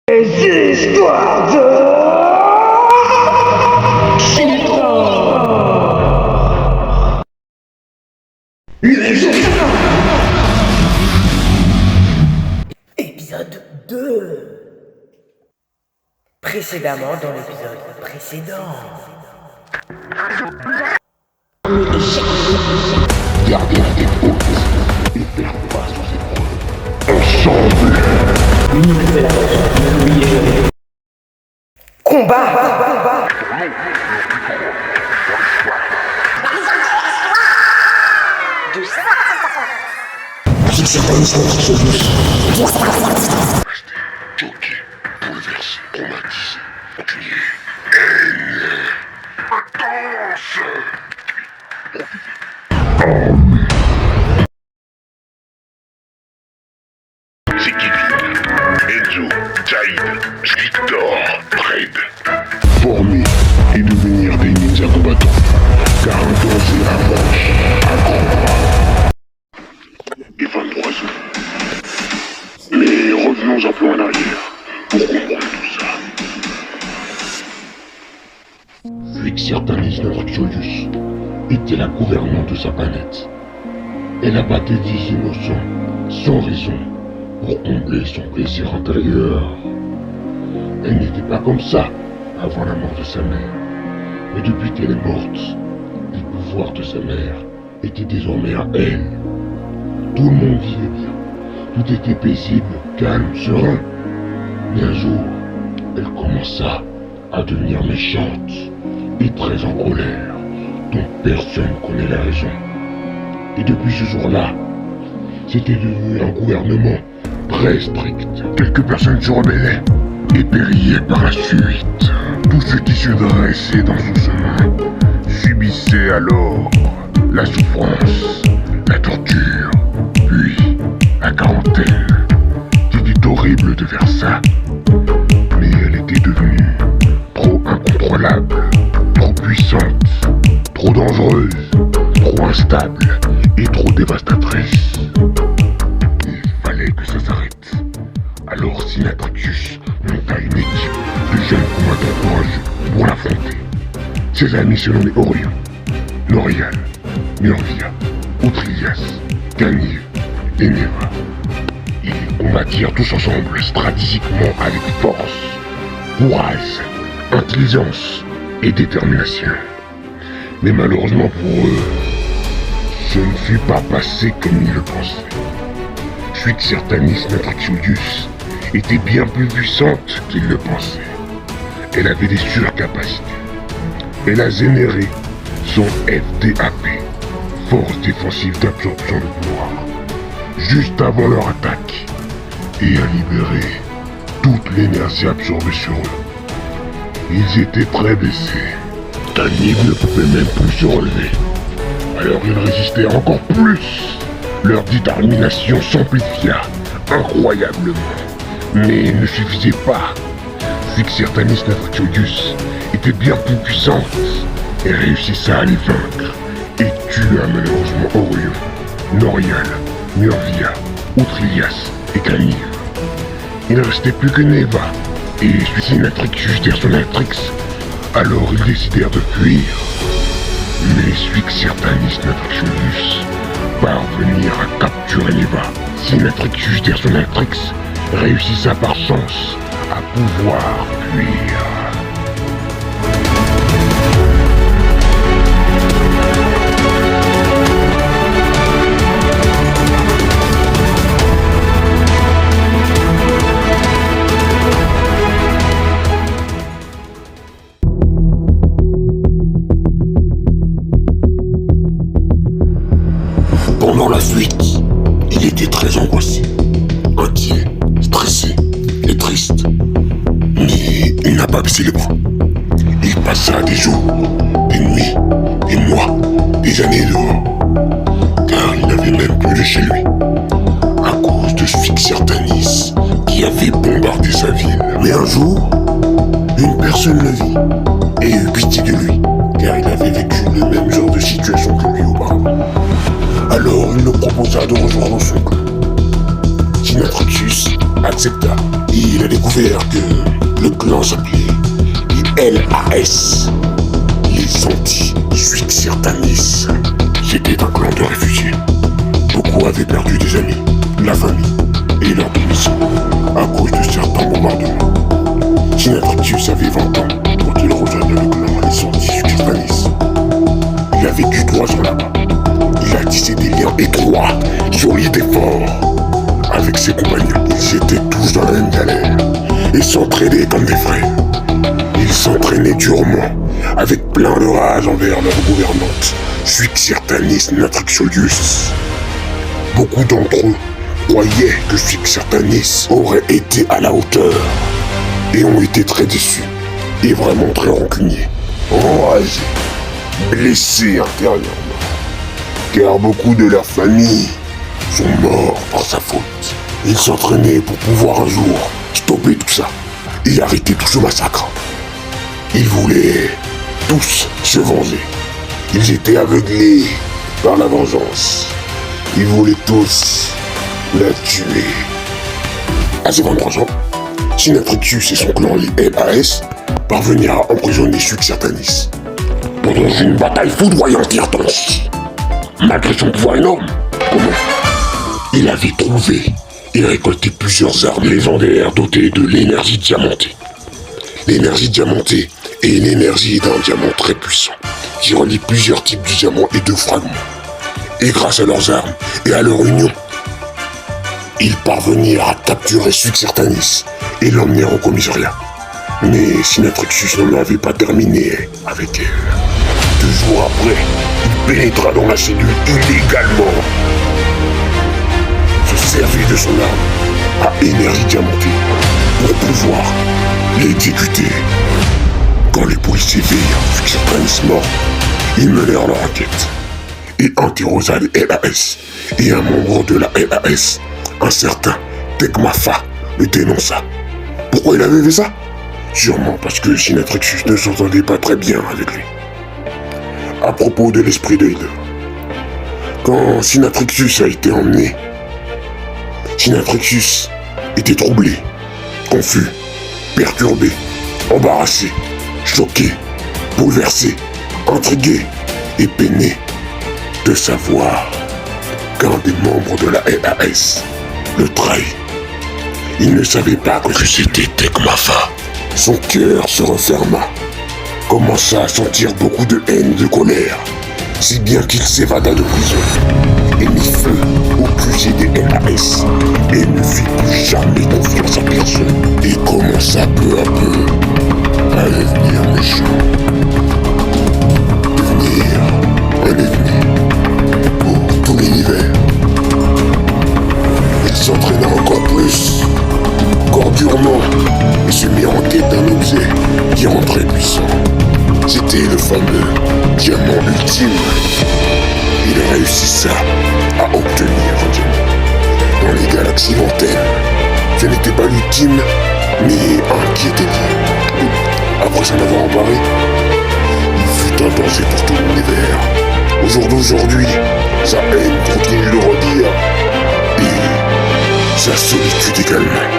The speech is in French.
Les histoires de Chitra. Épisode 2. Précédemment dans l'épisode précédent. Gardez la tête haute et faire face aux épreuves. Ensemble. Combat. Choqué, bouleversé, traumatisé, tué, c'est Kevin, Enzo, Jaïd, Victor, Fred. Former et devenir des ninjas combattants, car un danger approche à grands pas. Et 23 ans. Mais revenons un peu en arrière pour comprendre tout ça. Vixirtanis Novaxiolus était la gouvernante de sa planète. Elle abattait des innocents sans raison pour combler son plaisir intérieur. Elle n'était pas comme ça avant la mort de sa mère. Mais depuis qu'elle est morte, les pouvoirs de sa mère étaient désormais à elle. Tout le monde vivait bien. Tout était paisible, calme, serein. Mais un jour, elle commença à devenir méchante et très en colère, dont personne connaît la raison. Et depuis ce jour-là, c'était devenu un gouvernement très strict. Quelques personnes se rebellaient et périllaient par la suite. Tous ceux qui se dressaient dans son chemin subissaient alors la souffrance, la torture, puis la quarantaine. C'était horrible de faire ça, mais elle était devenue trop incontrôlable, trop puissante, trop dangereuse, trop instable et trop dévastatrice. Il fallait que ça s'arrête. Alors Sinatricus monta une équipe de jeunes combattants courageux pour l'affronter. Ses amis se nommaient Orion, Norial, Murvia, Outrilias, Ganir et Neva. Ils combattirent tous ensemble stratégiquement avec force, courage, intelligence et détermination. Mais malheureusement pour eux, ce ne fut pas passé comme ils le pensaient. Vixirtanis Novaxiolus était bien plus puissante qu'ils le pensaient. Elle avait des surcapacités. Elle a généré son FDAP, Force Défensive d'Absorption de Pouvoir, juste avant leur attaque, et a libéré toute l'énergie absorbée sur eux. Ils étaient très blessés. Tanib ne pouvait même plus se relever. Alors ils résistaient encore plus. Leur détermination s'amplifia incroyablement. Mais il ne suffisait pas. Vixirtanis Novaxiolus était bien plus puissante et réussissa à les vaincre et tua malheureusement Orion, Norial, Murvia, Outrilias et Ganir. Il ne restait plus que Neva et Sinatricus Dersonatrix. Alors ils décidèrent de fuir. Mais Vixirtanis Novaxiolus parvenir à capturer Neva. Sinatricus Dersonatrix réussissa par chance à pouvoir fuir. Pendant la fuite, il était très angoissé, inquiet, stressé et triste. Mais il n'a pas baissé les bras. Il passa des jours, des nuits, des mois, des années dehors. Car il n'avait même plus de chez lui. À cause de Vixirtanis qui avait bombardé sa ville. Mais un jour, une personne le vit et eut pitié de lui. Car il avait vécu le même genre de situation que lui auparavant. Alors il le proposa de rejoindre son clan. Sinatricus a accepta. Il a découvert que le clan s'appelait les LAS, les anti-Suixertanis. C'était un clan de réfugiés. Beaucoup avaient perdu des amis, la famille et leur domicile à cause de certains bombardements. Sinatricus avait 20 ans quand il rejoignit le clan les anti-Suixertanis. Il a vécu 3 ans là-bas. Il a tissé des liens étroits, solides et forts. Avec ses compagnons, ils étaient tous dans la même galère et s'entraidaient comme des frères. Ils s'entraînaient durement, avec plein de rage envers leur gouvernante, Suixertanis Natrixolius. Beaucoup d'entre eux croyaient que Suixertanis aurait été à la hauteur et ont été très déçus et vraiment très rancuniers, enragés, blessés intérieurement, car beaucoup de leurs familles sont morts par sa faute. Ils s'entraînaient pour pouvoir un jour stopper tout ça et arrêter tout ce massacre. Ils voulaient tous se venger. Ils étaient aveuglés par la vengeance. Ils voulaient tous la tuer. À ses 23 ans, Sinatricus et son clan, les LAS, parvenirent à emprisonner Suixertanis. Pendant une bataille foudroyante et intense, malgré son pouvoir énorme, comment il avait trouvé et récolté plusieurs armes légendaires dotées de l'énergie diamantée. L'énergie diamantée est une énergie d'un diamant très puissant qui relie plusieurs types de diamants et de fragments. Et grâce à leurs armes et à leur union, ils parvenirent à capturer Suixertanis et l'emmenèrent au commissariat. Mais Sinatricus n'en avait pas terminé avec elle. 2 jours après, il pénétra dans la cellule illégalement. Se servit de son arme à énergie diamantée pour pouvoir l'exécuter. Quand les policiers virent Suixertanis mort, ils menèrent leur enquête et interrogèrent les LAS et un membre de la LAS, un certain Tekmafa, le dénonça. Pourquoi il avait fait ça? Sûrement parce que Sinatricus ne s'entendait pas très bien avec lui. À propos de l'esprit de Hitler, quand Sinatricus a été emmené, Sinatricus était troublé, confus, perturbé, embarrassé, choqué, bouleversé, intrigué et peiné de savoir qu'un des membres de la LAS le trahit. Il ne savait pas que c'était Tekmafa. Son cœur se referma, commença à sentir beaucoup de haine, de colère, si bien qu'il s'évada de prison et mit feu au QG des LAS et ne fit plus jamais confiance à personne et commença peu à peu à devenir méchant. Devenir un ennemi pour tout l'univers. Il s'entraîna encore plus, encore durement, et se mit en quête d'un objet qui rendrait puissant. C'était le fameux diamant ultime. Il réussissa à obtenir un diamant dans les galaxies lointaines. Ce n'était pas l'ultime, mais un qui était dit. Après s'en avoir emparé, il fut un danger pour tout l'univers. Au jour d'aujourd'hui, sa haine continue de grandir et sa solitude également.